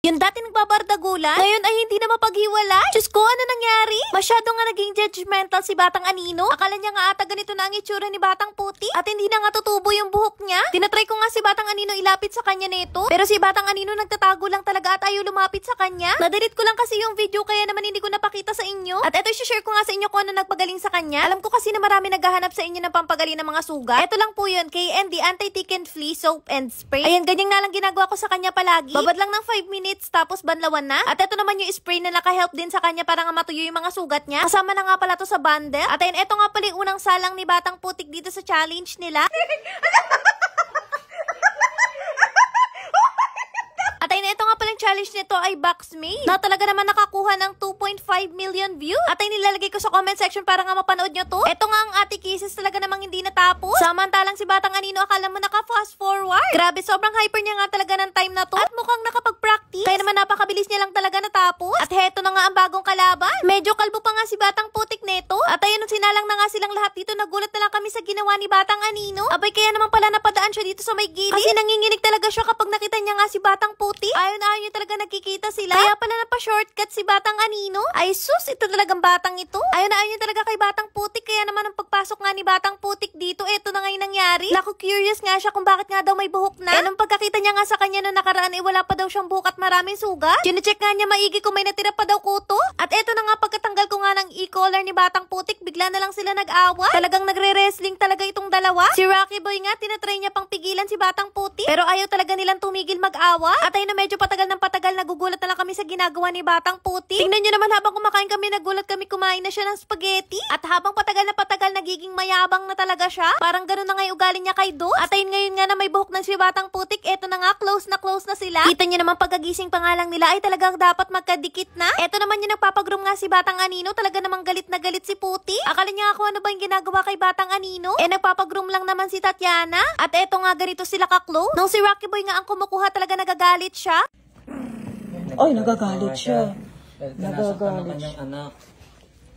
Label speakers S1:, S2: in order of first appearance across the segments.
S1: Yung dati nagbabardagulan, ngayon ay hindi na mapaghiwalay. Diyos ko, ano nangyari? Masyado nga naging judgmental si Batang Anino. Akala niya nga ata ganito na ang itsura ni Batang Puti at hindi na nga tutubo yung buhok niya. Tinatry ko nga si Batang Anino ilapit sa kanya nito. Pero si Batang Anino nagtatago lang talaga at ayaw lumapit sa kanya. Nadelete ko lang kasi yung video kaya naman hindi ko napakita sa inyo. At eto, share ko nga sa inyo kung ano nagpagaling sa kanya. Alam ko kasi na marami naghahanap sa inyo ng pampagaling ng mga sugat. Eto lang po yun, KND Anti-Tick and Flea Soap and Spray. Ayan, ganyan nga lang ginagawa ko sa kanya palagi. Babad lang ng 5 minutes tapos banlawan na. At ito naman yung spray na naka-help din sa kanya para nga matuyo yung mga sugat niya. Kasama na nga pala to sa bundle. At ayun, ito nga pala yung unang salang ni Batang Putik dito sa challenge nila. At ayun, ito nga palang challenge nito ay box made na talaga naman nakakuha ng 2.5 million views. At ay nilalagay ko sa comment section para nga mapanood nyo to. Ito nga ang Ate Kisses talaga namang hindi natapos. Samantalang si Batang Anino akala mo naka-fast forward. Grabe, sobrang hyper niya nga talaga ng time na to. At mukhang nakapag-practice. Kaya naman napakabilis niya lang talaga natapos. At heto na nga ang bagong kalaban. Medyo kalbo pa nga si Batang Putik neto. At ayun, sinalang na nga silang lahat dito. Nagulat na lang kami sa ginawa ni Batang Anino. Abay, kaya naman pala napadaan siya dito sa may gilid. Kasi nanginginig talaga siya kapag nakita niya nga si Batang Putik. Ayon-ayon niya talaga nakikita sila. Kaya pala napa-shortcut si Batang Anino. Ay sus, ito talagang batang ito. Ayon-ayon niya talaga kay Batang Putik. Kaya naman ang pagpasok nga ni Batang Putik dito, eto na nga yung nangyari. Naku, curious nga siya kung bakit nga daw may buhok na. Nung pagkakita niya nga sa kanya noong nakaraan, wala pa daw siyang buhok at maraming sugat. Chine-check nga niya maigi kung may natira pa daw kuto. At eto na nga, pagkatanggal ko nga ng e-collar ni Batang Putik, bigla na lang sila nag-away. Talagang nagre-wrestling talaga itong dalawa. Si Rocky Boy nga, tinatry niya pang pigilan si Batang Putik. Pero ayaw talaga nilang tumigil mag-awa. At ayun na, medyo patagal ng patagal, nagugulat na lang kami sa ginagawa ni Batang Putik. Tingnan niyo naman, habang kumakain kami, nagulat kami, kumain na siya ng spaghetti. At habang patagal na patagal, nagiging mayabang na talaga siya. Parang ganun na nga yung ugali niya kay Dos. At ayun, ngayon nga na may buhok ng si Batang Putik, eto na nga, close na sila. Kita niyo naman, pagkagising pa nga lang nila ay talagang dapat magkadikit na. Eto naman yung nagpapagroom nga si Batang Anino, talaga namang galit na galit si Putik. Akala niya ako ano ba yung ginagawa kay Batang Anino? Nagpapagroom lang naman si Tatiana. At eto nga, ganito sila ka-close. Nung si Rocky Boy nga ang kumukuha, talaga nagagalit siya.
S2: Ay, nagagalit siya. Nagagalit siya.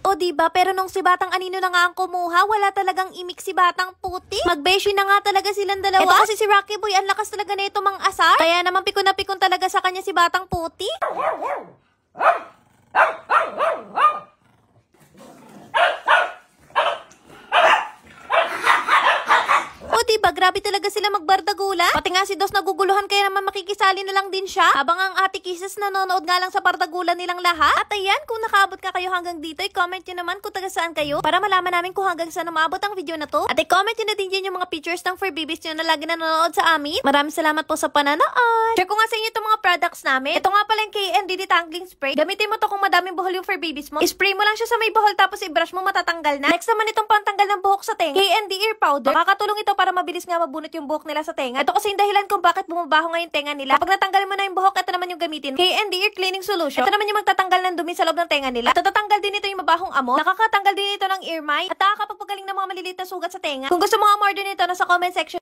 S1: O diba, pero nung si Batang Anino na nga ang kumuha, wala talagang imik si Batang Putik. Magbeshi na nga talaga silang dalawa. Ito kasi si Rocky Boy, ang lakas talaga na ito mang asar. Kaya naman pikon na pikon talaga sa kanya si Batang Putik. Diba, grabe talaga sila magbardagulan. Pati nga si Dos naguguluhan, kaya naman makikisali na lang din siya. Habang ang Ate Kisses nanonood nga lang sa bardagulan nilang lahat. At ayan, kung nakaabot ka kayo hanggang dito, i-comment nyo naman kung taga saan kayo para malaman namin kung hanggang saan umabot ang video na to. At i-comment nyo na din dyan yung mga pictures ng fur babies nyo na lagi nanonood sa amin. Maraming salamat po sa pananood. Share ko nga sa inyo itong mga products namin. Ito nga pala yung KND Detangling Spray. Gamitin mo to kung madaming buhol yung fur babies mo. I-spray mo lang siya sa may buhol tapos i-brush mo, matatanggal na. Next naman itong pantanggal ng buhok sa tenga. KND Ear Powder. Makakatulong ito para mabilis nga mabunot yung buhok nila sa tenga. Ito kasi yung dahilan kung bakit bumabaho nga yung tenga nila. Kapag natanggal mo na yung buhok, ito naman yung gamitin. KND Ear Cleaning Solution. Ito naman yung magtatanggal ng dumi sa loob ng tenga nila. At tatatanggal din ito yung mabahong amo. Nakakatanggal din ito ng ear mite. At nakakapagpagaling ng mga maliliit na sugat sa tenga. Kung gusto mo order nito, nasa comment section